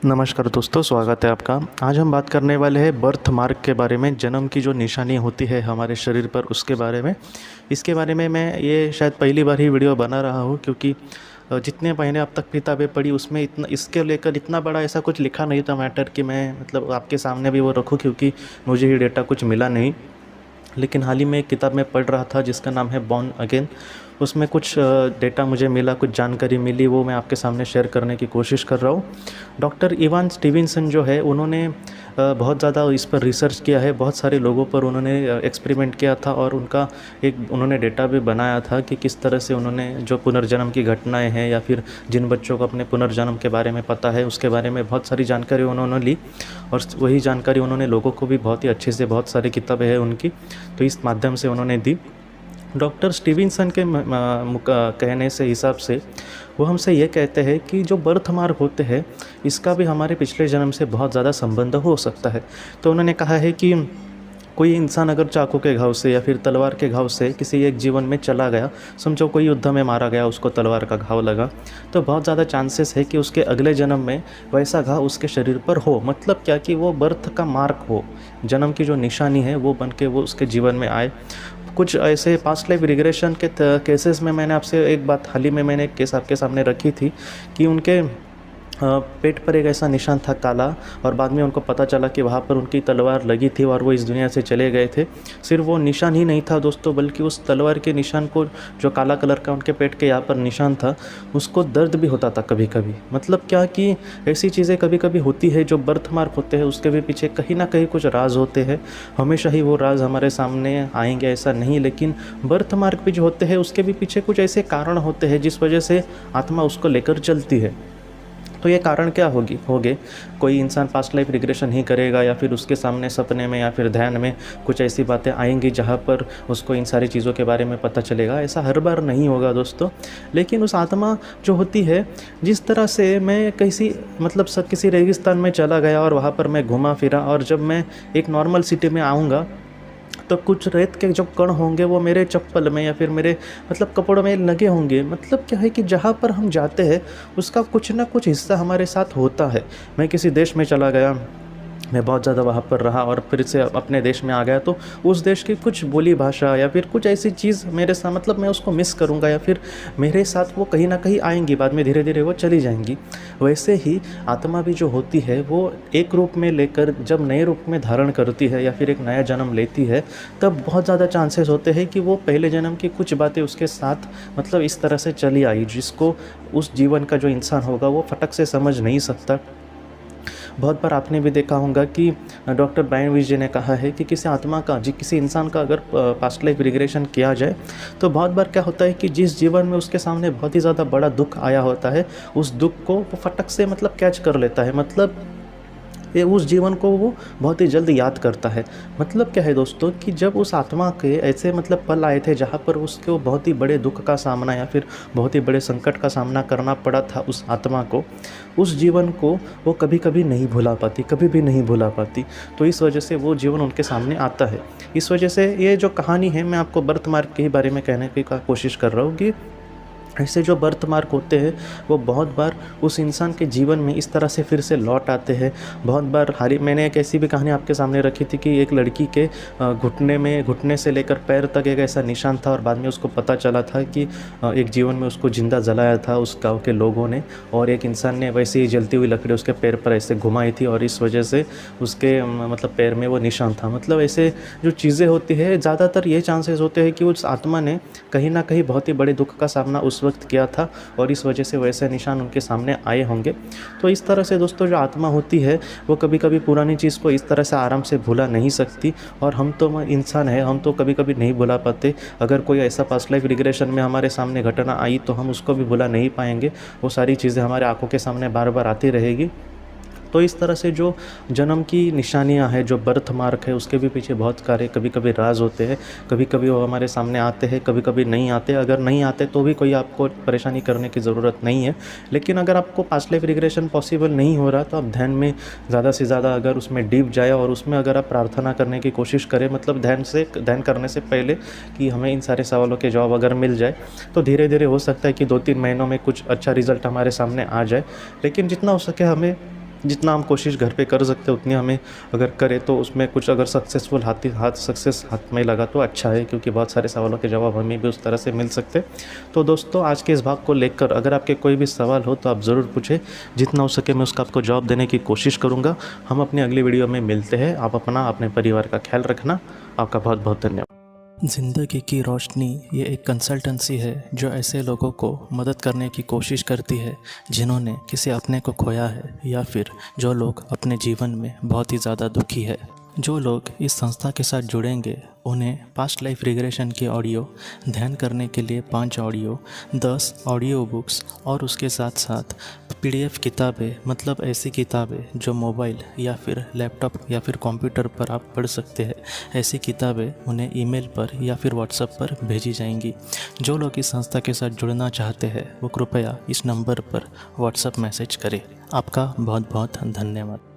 नमस्कार दोस्तों, स्वागत है आपका। आज हम बात करने वाले हैं बर्थ मार्क के बारे में। जन्म की जो निशानी होती है हमारे शरीर पर, उसके बारे में। इसके बारे में मैं ये शायद पहली बार ही वीडियो बना रहा हूँ, क्योंकि जितने महीने अब तक किताबें पढ़ी उसमें इतना इसके लेकर इतना बड़ा ऐसा कुछ लिखा नहीं था मैटर कि मैं मतलब आपके सामने भी वो रखूँ, क्योंकि मुझे ये डेटा कुछ मिला नहीं। लेकिन हाल ही में एक किताब में पढ़ रहा था जिसका नाम है बॉर्न अगेन। उसमें कुछ डेटा मुझे मिला, कुछ जानकारी मिली, वो मैं आपके सामने शेयर करने की कोशिश कर रहा हूँ। डॉक्टर इवान स्टीवेंसन जो है, उन्होंने बहुत ज़्यादा इस पर रिसर्च किया है। बहुत सारे लोगों पर उन्होंने एक्सपेरिमेंट किया था, और उनका एक उन्होंने डेटा भी बनाया था कि किस तरह से उन्होंने जो पुनर्जन्म की घटनाएं हैं, या फिर जिन बच्चों को अपने पुनर्जन्म के बारे में पता है उसके बारे में बहुत सारी जानकारी उन्होंने ली। और वही जानकारी उन्होंने लोगों को भी बहुत ही अच्छे से, बहुत सारी किताबें हैं उनकी, तो इस माध्यम से उन्होंने दी। डॉक्टर स्टीवेंसन के कहने से हिसाब से वो हमसे ये कहते हैं कि जो बर्थ मार्क होते हैं इसका भी हमारे पिछले जन्म से बहुत ज़्यादा संबंध हो सकता है। तो उन्होंने कहा है कि कोई इंसान अगर चाकू के घाव से या फिर तलवार के घाव से किसी एक जीवन में चला गया, समझो कोई युद्ध में मारा गया, उसको तलवार का घाव लगा, तो बहुत ज़्यादा चांसेस है कि उसके अगले जन्म में वैसा घाव उसके शरीर पर हो। मतलब क्या कि वो बर्थ का मार्क हो, जन्म की जो निशानी है वो बन के वो उसके जीवन में आए। कुछ ऐसे पास्ट लाइफ रिग्रेशन के केसेस में मैंने आपसे एक बात हाल ही में मैंने एक केस आपके सामने रखी थी कि उनके पेट पर एक ऐसा निशान था काला, और बाद में उनको पता चला कि वहाँ पर उनकी तलवार लगी थी और वो इस दुनिया से चले गए थे। सिर्फ वो निशान ही नहीं था दोस्तों, बल्कि उस तलवार के निशान को, जो काला कलर का उनके पेट के यहाँ पर निशान था, उसको दर्द भी होता था कभी कभी। मतलब क्या कि ऐसी चीज़ें कभी कभी होती है। जो बर्थ मार्क होते हैं उसके भी पीछे कहीं ना कहीं कुछ राज होते हैं। हमेशा ही वो राज हमारे सामने आएंगे ऐसा नहीं, लेकिन बर्थ मार्क भी जो होते हैं उसके भी पीछे कुछ ऐसे कारण होते हैं जिस वजह से आत्मा उसको लेकर चलती है। तो ये कारण क्या होगे? कोई इंसान पास्ट लाइफ रिग्रेशन ही करेगा, या फिर उसके सामने सपने में या फिर ध्यान में कुछ ऐसी बातें आएंगी जहाँ पर उसको इन सारी चीज़ों के बारे में पता चलेगा। ऐसा हर बार नहीं होगा दोस्तों। लेकिन उस आत्मा जो होती है, जिस तरह से मैं किसी रेगिस्तान में चला गया और वहाँ पर मैं घुमा फिरा, और जब मैं एक नॉर्मल सिटी में आऊँगा तो कुछ रेत के जो कण होंगे वो मेरे चप्पल में या फिर मेरे कपड़ों में लगे होंगे। मतलब क्या है कि जहाँ पर हम जाते हैं उसका कुछ ना कुछ हिस्सा हमारे साथ होता है। मैं किसी देश में चला गया, मैं बहुत ज़्यादा वहाँ पर रहा और फिर से अपने देश में आ गया, तो उस देश की कुछ बोली भाषा या फिर कुछ ऐसी चीज़ मेरे साथ, मैं उसको मिस करूँगा, या फिर मेरे साथ वो कहीं ना कहीं आएंगी, बाद में धीरे धीरे वो चली जाएंगी। वैसे ही आत्मा भी जो होती है वो एक रूप में लेकर जब नए रूप में धारण करती है या फिर एक नया जन्म लेती है, तब बहुत ज़्यादा चांसेस होते हैं कि वो पहले जन्म की कुछ बातें उसके साथ इस तरह से चली आई, जिसको उस जीवन का जो इंसान होगा वो फटक से समझ नहीं सकता। बहुत बार आपने भी देखा होगा कि डॉक्टर ब्रायन विज जी ने कहा है कि किसी इंसान का अगर पास्ट लाइफ रिग्रेशन किया जाए, तो बहुत बार क्या होता है कि जिस जीवन में उसके सामने बहुत ही ज़्यादा बड़ा दुख आया होता है, उस दुख को वो फटक से कैच कर लेता है। ये उस जीवन को वो बहुत ही जल्द याद करता है। मतलब क्या है दोस्तों कि जब उस आत्मा के ऐसे पल आए थे जहाँ पर उसको बहुत ही बड़े दुख का सामना या फिर बहुत ही बड़े संकट का सामना करना पड़ा था, उस आत्मा को, उस जीवन को वो कभी कभी नहीं भुला पाती, कभी भी नहीं भुला पाती। तो इस वजह से वो जीवन उनके सामने आता है। इस वजह से ये जो कहानी है, मैं आपको बर्थ मार्क के ही बारे में कहने की कोशिश कर रहा हूँ कि ऐसे जो बर्थ मार्क होते हैं वो बहुत बार उस इंसान के जीवन में इस तरह से फिर से लौट आते हैं। बहुत बार मैंने एक ऐसी भी कहानी आपके सामने रखी थी कि एक लड़की के घुटने से लेकर पैर तक एक ऐसा निशान था, और बाद में उसको पता चला था कि एक जीवन में उसको जिंदा जलाया था उस गांव के लोगों ने, और एक इंसान ने वैसे ही जलती हुई लकड़ी उसके पैर पर ऐसे घुमाई थी, और इस वजह से उसके पैर में वो निशान था। ऐसे जो चीज़ें होती है, ज़्यादातर ये चांसेस होते हैं कि उस आत्मा ने कहीं ना कहीं बहुत ही बड़े दुख का सामना उस वक्त किया था, और इस वजह से वैसे निशान उनके सामने आए होंगे। तो इस तरह से दोस्तों जो आत्मा होती है वो कभी कभी पुरानी चीज़ को इस तरह से आराम से भुला नहीं सकती, और हम तो इंसान हैं, हम तो कभी कभी नहीं भुला पाते। अगर कोई ऐसा पास्ट लाइफ रिग्रेशन में हमारे सामने घटना आई तो हम उसको भी भुला नहीं पाएंगे। वो सारी चीज़ें हमारे आंखों के सामने बार बार आती रहेगी। तो इस तरह से जो जन्म की निशानियां हैं, जो बर्थ मार्क है, उसके भी पीछे बहुत सारे कभी कभी राज होते हैं। कभी कभी वो हमारे सामने आते हैं, कभी कभी नहीं आते। अगर नहीं आते तो भी कोई आपको परेशानी करने की ज़रूरत नहीं है। लेकिन अगर आपको पास्ट लाइफ रिग्रेशन पॉसिबल नहीं हो रहा तो आप ध्यान में ज़्यादा से ज़्यादा अगर उसमें डीप जाए और उसमें अगर आप प्रार्थना करने की कोशिश करें, ध्यान करने से पहले कि हमें इन सारे सवालों के जवाब अगर मिल जाए, तो धीरे धीरे हो सकता है कि 2-3 महीनों में कुछ अच्छा रिजल्ट हमारे सामने आ जाए। लेकिन जितना हो सके हमें जितना हम कोशिश घर पे कर सकते हैं उतनी हमें अगर करें तो उसमें कुछ अगर सक्सेसफुल सक्सेस हाथ में लगा तो अच्छा है, क्योंकि बहुत सारे सवालों के जवाब हमें भी उस तरह से मिल सकते। तो दोस्तों आज के इस भाग को लेकर अगर आपके कोई भी सवाल हो तो आप ज़रूर पूछें, जितना हो सके मैं उसका आपको जवाब देने की कोशिश करूँगा। हम अपनी अगली वीडियो में मिलते हैं। आप अपने परिवार का ख्याल रखना। आपका बहुत बहुत धन्यवाद। ज़िंदगी की रोशनी ये एक कंसल्टेंसी है जो ऐसे लोगों को मदद करने की कोशिश करती है जिन्होंने किसी अपने को खोया है या फिर जो लोग अपने जीवन में बहुत ही ज़्यादा दुखी है। जो लोग इस संस्था के साथ जुड़ेंगे उन्हें पास्ट लाइफ रिग्रेशन की ऑडियो, ध्यान करने के लिए 5 ऑडियो, 10 ऑडियो बुक्स और उसके साथ साथ PDF किताबें, मतलब ऐसी किताबें जो मोबाइल या फिर लैपटॉप या फिर कंप्यूटर पर आप पढ़ सकते हैं, ऐसी किताबें उन्हें ईमेल पर या फिर व्हाट्सएप पर भेजी जाएंगी। जो लोग इस संस्था के साथ जुड़ना चाहते हैं वो कृपया इस नंबर पर व्हाट्सएप मैसेज करें। आपका बहुत बहुत धन्यवाद।